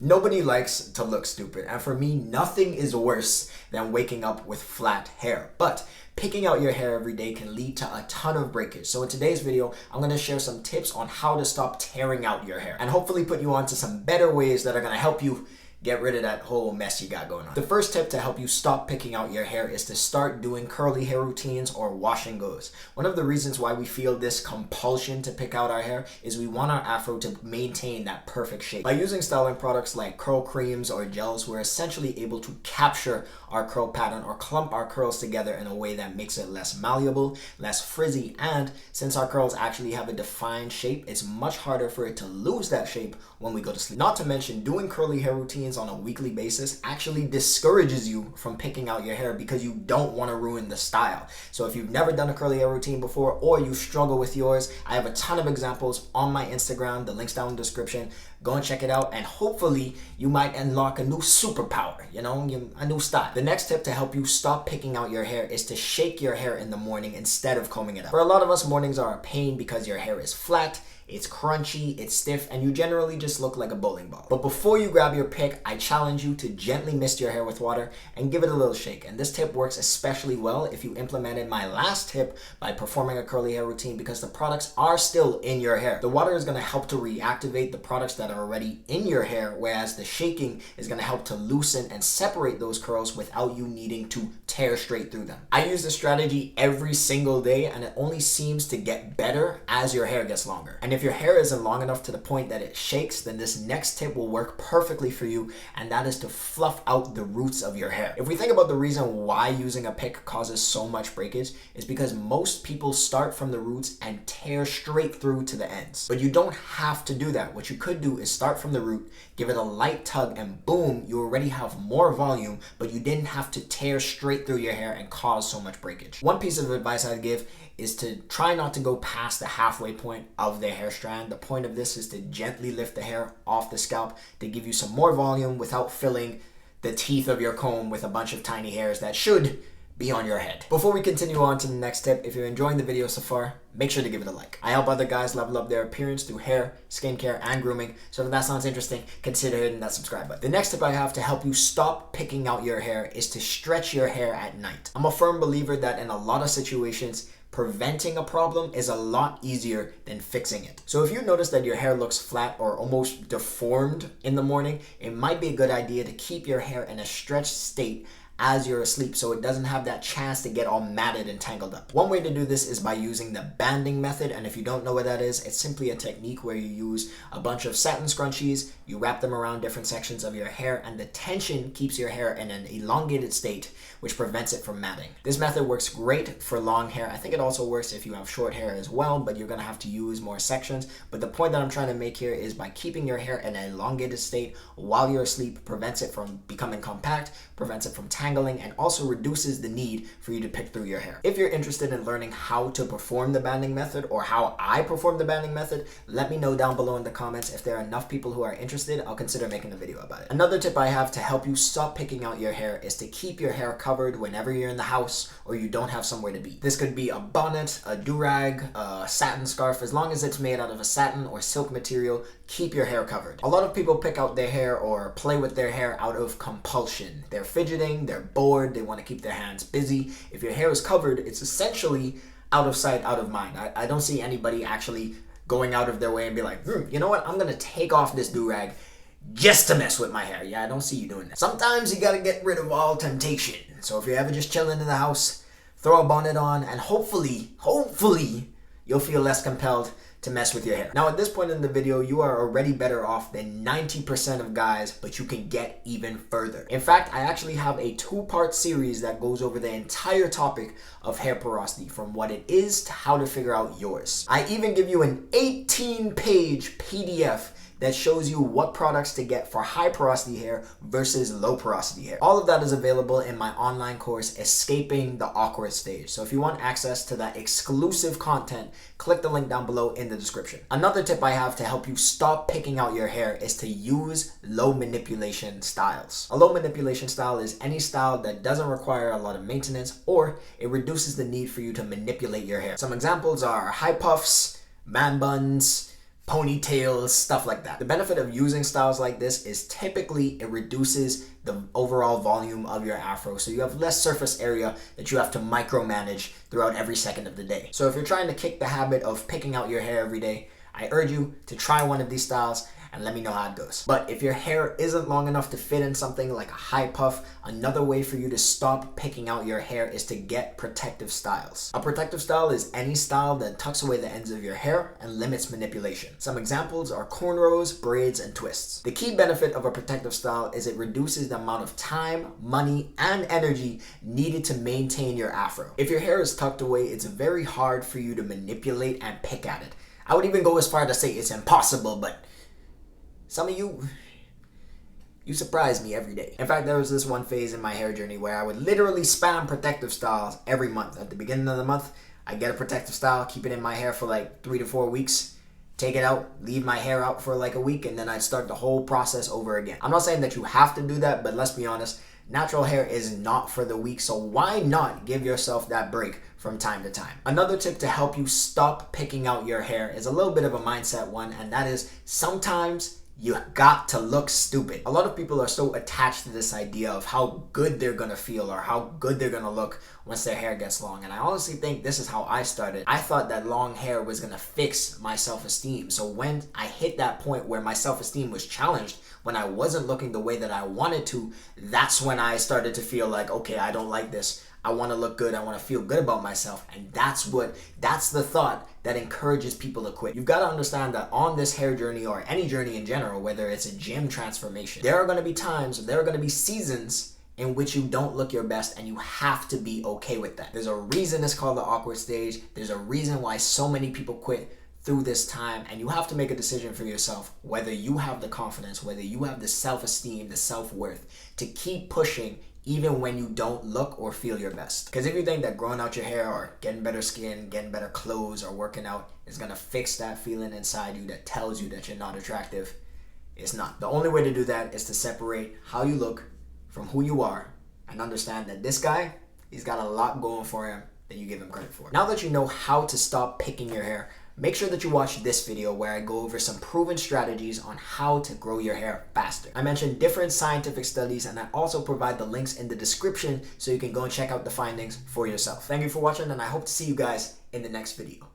Nobody likes to look stupid, and for me, nothing is worse than waking up with flat hair. But picking out your hair every day can lead to a ton of breakage. So in today's video, I'm going to share some tips on how to stop tearing out your hair and hopefully put you on to some better ways that are going to help you get rid of that whole mess you got going on. The first tip to help you stop picking out your hair is to start doing curly hair routines or wash and goes. One of the reasons why we feel this compulsion to pick out our hair is we want our afro to maintain that perfect shape. By using styling products like curl creams or gels, we're essentially able to capture our curl pattern or clump our curls together in a way that makes it less malleable, less frizzy, and since our curls actually have a defined shape, it's much harder for it to lose that shape when we go to sleep. Not to mention, doing curly hair routines on a weekly basis actually discourages you from picking out your hair because you don't want to ruin the style. So if you've never done a curly hair routine before or you struggle with yours, I have a ton of examples on my Instagram. The link's down in the description. Go and check it out, and hopefully you might unlock a new superpower, a new style. The next tip to help you stop picking out your hair is to shake your hair in the morning instead of combing it out. For a lot of us, mornings are a pain because your hair is flat, it's crunchy, it's stiff, and you generally just look like a bowling ball. But before you grab your pick, I challenge you to gently mist your hair with water and give it a little shake. And this tip works especially well if you implemented my last tip by performing a curly hair routine because the products are still in your hair. The water is going to help to reactivate the products that are already in your hair, whereas the shaking is going to help to loosen and separate those curls without you needing to tear straight through them. I use this strategy every single day, and it only seems to get better as your hair gets longer. And if your hair isn't long enough to the point that it shakes, then this next tip will work perfectly for you, and that is to fluff out the roots of your hair. If we think about the reason why using a pick causes so much breakage, is because most people start from the roots and tear straight through to the ends. But you don't have to do that. What you could do is start from the root, give it a light tug, and boom, you already have more volume, but you didn't have to tear straight through your hair and cause so much breakage. One piece of advice I'd give is to try not to go past the halfway point of the hair strand. The point of this is to gently lift the hair off the scalp to give you some more volume without filling the teeth of your comb with a bunch of tiny hairs that should be on your head. Before we continue on to the next tip, if you're enjoying the video so far, make sure to give it a like. I help other guys level up their appearance through hair, skincare, and grooming, so if that sounds interesting, consider hitting that subscribe button. The next tip I have to help you stop picking out your hair is to stretch your hair at night. I'm a firm believer that in a lot of situations, preventing a problem is a lot easier than fixing it. So if you notice that your hair looks flat or almost deformed in the morning, it might be a good idea to keep your hair in a stretched state as you're asleep so it doesn't have that chance to get all matted and tangled up. One way to do this is by using the banding method, and if you don't know what that is, it's simply a technique where you use a bunch of satin scrunchies, you wrap them around different sections of your hair, and the tension keeps your hair in an elongated state, which prevents it from matting. This method works great for long hair. I think it also works if you have short hair as well, but you're gonna have to use more sections. But the point that I'm trying to make here is by keeping your hair in an elongated state while you're asleep prevents it from becoming compact, prevents it from tangling, and also reduces the need for you to pick through your hair. If you're interested in learning how to perform the banding method or how I perform the banding method, let me know down below in the comments. If there are enough people who are interested, I'll consider making a video about it. Another tip I have to help you stop picking out your hair is to keep your hair covered whenever you're in the house or you don't have somewhere to be. This could be a bonnet, a do-rag, a satin scarf. As long as it's made out of a satin or silk material, keep your hair covered. A lot of people pick out their hair or play with their hair out of compulsion. They're fidgeting, they're bored, they want to keep their hands busy. If your hair is covered, it's essentially out of sight, out of mind. I don't see anybody actually going out of their way and be like, you know what, I'm gonna take off this do-rag just to mess with my hair. Yeah, I don't see you doing that. Sometimes you gotta get rid of all temptation. So if you're ever just chilling in the house, throw a bonnet on, and hopefully, you'll feel less compelled to mess with your hair. Now at this point in the video, you are already better off than 90% of guys, but you can get even further. In fact, I actually have a 2-part series that goes over the entire topic of hair porosity, from what it is to how to figure out yours. I even give you an 18-page PDF that shows you what products to get for high porosity hair versus low porosity hair. All of that is available in my online course, Escaping the Awkward Stage. So if you want access to that exclusive content, click the link down below in the description. Another tip I have to help you stop picking out your hair is to use low manipulation styles. A low manipulation style is any style that doesn't require a lot of maintenance, or it reduces the need for you to manipulate your hair. Some examples are high puffs, man buns, ponytails, stuff like that. The benefit of using styles like this is typically it reduces the overall volume of your afro, so you have less surface area that you have to micromanage throughout every second of the day. So if you're trying to kick the habit of picking out your hair every day, I urge you to try one of these styles and let me know how it goes. But if your hair isn't long enough to fit in something like a high puff, another way for you to stop picking out your hair is to get protective styles. A protective style is any style that tucks away the ends of your hair and limits manipulation. Some examples are cornrows, braids, and twists. The key benefit of a protective style is it reduces the amount of time, money, and energy needed to maintain your afro. If your hair is tucked away, it's very hard for you to manipulate and pick at it. I would even go as far to say it's impossible, but some of you surprise me every day. In fact, there was this one phase in my hair journey where I would literally spam protective styles every month. At the beginning of the month, I get a protective style, keep it in my hair for like 3 to 4 weeks, take it out, leave my hair out for like a week, and then I'd start the whole process over again. I'm not saying that you have to do that, but let's be honest, natural hair is not for the weak, so why not give yourself that break from time to time? Another tip to help you stop picking out your hair is a little bit of a mindset one, and that is sometimes you got to look stupid. A lot of people are so attached to this idea of how good they're gonna feel or how good they're gonna look once their hair gets long. And I honestly think this is how I started. I thought that long hair was gonna fix my self-esteem. So when I hit that point where my self-esteem was challenged, when I wasn't looking the way that I wanted to, that's when I started to feel like, okay, I don't like this. I want to look good. I want to feel good about myself. And that's the thought that encourages people to quit. You've got to understand that on this hair journey or any journey in general, whether it's a gym transformation, there are going to be times, there are going to be seasons in which you don't look your best, and you have to be okay with that. There's a reason it's called the awkward stage. There's a reason why so many people quit through this time, and you have to make a decision for yourself whether you have the confidence, whether you have the self-esteem, the self-worth to keep pushing even when you don't look or feel your best. Because if you think that growing out your hair or getting better skin, getting better clothes, or working out is gonna fix that feeling inside you that tells you that you're not attractive, it's not. The only way to do that is to separate how you look from who you are and understand that this guy, he's got a lot going for him than you give him credit for. Now that you know how to stop picking your hair, make sure that you watch this video where I go over some proven strategies on how to grow your hair faster. I mentioned different scientific studies, and I also provide the links in the description so you can go and check out the findings for yourself. Thank you for watching, and I hope to see you guys in the next video.